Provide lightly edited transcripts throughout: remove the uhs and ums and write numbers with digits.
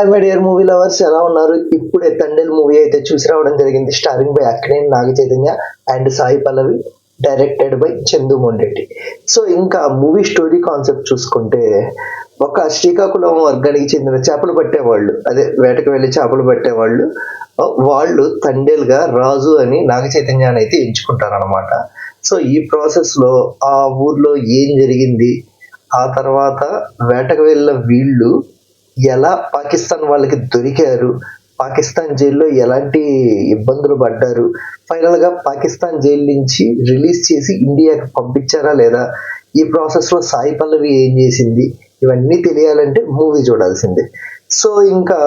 My dear movie lovers, ఎలా ఉన్నారు? ఇప్పుడే తండేల్ మూవీ అయితే చూసి రావడం జరిగింది. Starring by Akkineni Naga Chaitanya and Sai Pallavi, directed by Chandoo Mondeti. So ఇంకా మూవీ స్టోరీ కాన్సెప్ట్ చూసుకుంటే, ఒక శ్రీకాకుళం వర్గానికి చెందిన చేపలు పట్టేవాళ్ళు, అదే వేటకు వెళ్ళి చేపలు పట్టేవాళ్ళు, వాళ్ళు తండేల్గా రాజు అని నాగ చైతన్యాన్ని అయితే ఎంచుకుంటారనమాట. సో ఈ ప్రాసెస్లో ఆ ఊర్లో ఏం జరిగింది, ఆ తర్వాత వేటకు వెళ్ళిన వీళ్ళు ఎలా పాకిస్తాన్ వాళ్ళకి దొరికారు, పాకిస్తాన్ జైల్లో ఎలాంటి ఇబ్బందులు పడ్డారు, ఫైనల్గా పాకిస్తాన్ జైలు నుంచి రిలీజ్ చేసి ఇండియాకి పంపించారా లేదా, ఈ ప్రాసెస్లో సాయి పల్లవి ఏం చేసింది, ఇవన్నీ తెలియాలంటే మూవీ చూడాల్సిందే. సో ఇంకా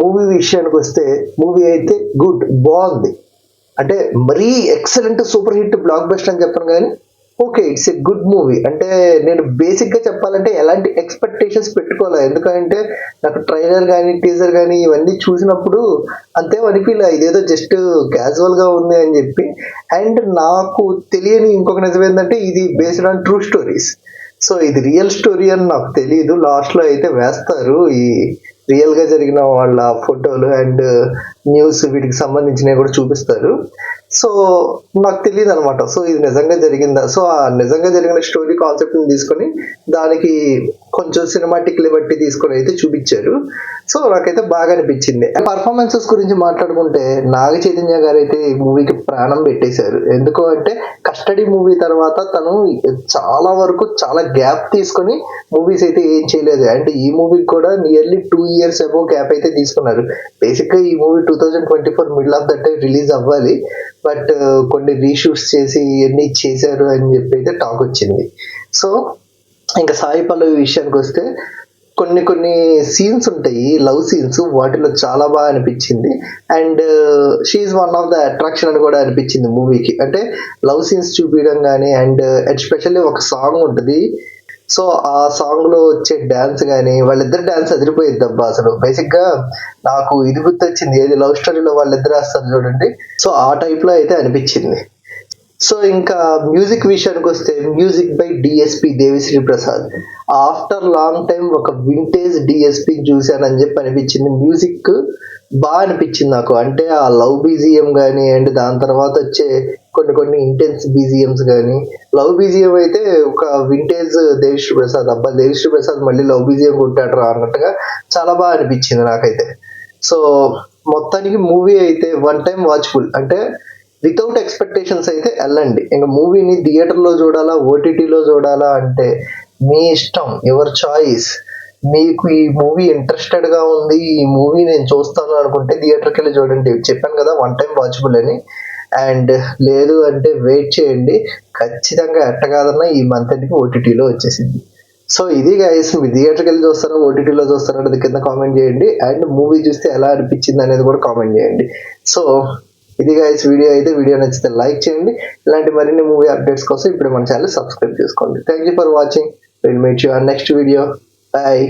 మూవీ విషయానికి వస్తే, మూవీ అయితే గుడ్, బాగుంది. అంటే మరీ excellent super hit block buster అని చెప్పను కానీ okay, it's a good movie. అంటే నేను బేసిక్గా చెప్పాలంటే ఎలాంటి ఎక్స్పెక్టేషన్స్ పెట్టుకోలే, ఎందుకంటే నాకు ట్రైలర్ కానీ టీజర్ కానీ ఇవన్నీ చూసినప్పుడు అంతే అనిపించలే, ఇదేదో జస్ట్ క్యాజువల్గా ఉంది అని చెప్పి. అండ్ నాకు తెలియని ఇంకొక నిజం ఏంటంటే, ఇది based on true stories. So ఇది రియల్ స్టోరీ అని నాకు తెలియదు. లాస్ట్లో అయితే వేస్తారు ఈ రియల్గా జరిగిన వాళ్ళ ఫోటోలు అండ్ న్యూస్, వీటికి సంబంధించినవి కూడా చూపిస్తారు. సో నాకు తెలియదు అనమాట. సో ఇది నిజంగా జరిగిందా, సో ఆ నిజంగా జరిగిన స్టోరీ కాన్సెప్ట్ని తీసుకొని దానికి కొంచెం సినిమాటిక్ లిబర్టీ తీసుకొని అయితే చూపించారు. సో నాకైతే బాగా అనిపించింది. పర్ఫార్మెన్సెస్ గురించి మాట్లాడుకుంటే, నాగ చైతన్య గారు అయితే ఈ మూవీకి ప్రాణం పెట్టేశారు. ఎందుకు అంటే కస్టడీ మూవీ తర్వాత తను చాలా వరకు చాలా గ్యాప్ తీసుకొని మూవీస్ అయితే ఏం చేయలేదు. అండ్ ఈ మూవీకి కూడా నియర్లీ 2 years అబో గ్యాప్ అయితే తీసుకున్నారు. బేసిక్గా ఈ movie 2024 middle of that release అవ్వాలి, బట్ కొన్ని రీషూట్స్ చేసి ఇవన్నీ చేశారు అని చెప్పి అయితే టాక్ వచ్చింది. సో ఇంకా సాయి పల్లవి విషయానికి వస్తే, కొన్ని సీన్స్ ఉంటాయి, లవ్ సీన్స్, వాటిలో చాలా బాగా అనిపించింది. And she one of the attraction అని కూడా అనిపించింది మూవీకి. అంటే లవ్ సీన్స్ చూపించడం కానీ, అండ్ ఎస్పెషల్లీ ఒక సాంగ్ ఉంటుంది. సో ఆ సాంగ్ లో వచ్చే డాన్స్ కానీ, వాళ్ళిద్దరు డాన్స్ అదిరిపోయింది అబ్బా. అసలు బేసిక్ గా నాకు ఇది గుర్తొచ్చింది, ఏది లవ్ స్టోరీలో వాళ్ళిద్దరు వేస్తారు చూడండి, సో ఆ టైప్ లో అయితే అనిపించింది. సో ఇంకా మ్యూజిక్ విషయానికి వస్తే, music by DSP Devi Sri Prasad. After long time ఒక వింటేజ్ డిఎస్పి చూశానని చెప్పి అనిపించింది. మ్యూజిక్ బాగా అనిపించింది నాకు. అంటే ఆ లవ్ బీజిఎం కానీ, అండ్ దాని తర్వాత వచ్చే కొన్ని ఇంటెన్స్ బీజిఎమ్స్ కానీ, లవ్ బీజిఎం అయితే ఒక వింటేజ్ దేవిశ్రీ ప్రసాద్, అబ్బా దేవిశ్రీ ప్రసాద్ మళ్ళీ లవ్ బీజిఎం కొట్టాడు రా అన్నట్టుగా చాలా బాగా అనిపించింది నాకైతే. సో మొత్తానికి మూవీ అయితే వన్ టైం వాచ్ఫుల్. అంటే వితౌట్ ఎక్స్పెక్టేషన్స్ అయితే వెళ్ళండి. ఇంకా మూవీని థియేటర్లో చూడాలా, ఓటీటీలో చూడాలా అంటే మీ ఇష్టం, యువర్ చాయిస్. మీకు ఈ మూవీ ఇంట్రెస్టెడ్గా ఉంది, ఈ మూవీ నేను చూస్తాను అనుకుంటే థియేటర్కి వెళ్ళి చూడండి. చెప్పాను కదా వన్ టైం వాచబుల్ అని. అండ్ లేదు అంటే వెయిట్ చేయండి, ఖచ్చితంగా ఎట్టగాదన్నా ఈ మంత్ ఎండ్కి ఓటీటీలో వచ్చేసింది. సో ఇది గైస్, మీ థియేటర్కి వెళ్ళి చూస్తారా ఓటీటీలో చూస్తారా అనేది కింద కామెంట్ చేయండి. అండ్ మూవీ చూస్తే ఎలా అనిపించింది అనేది కూడా కామెంట్ చేయండి. సో ఇది గైస్ వీడియో అయితే. వీడియో నచ్చితే లైక్ చేయండి. ఇలాంటి మరిన్ని మూవీ అప్డేట్స్ కోసం ఇప్పుడు మన ఛానల్ సబ్స్క్రైబ్ చేసుకోండి. Thank you for watching. Will meet you on next video. Bye.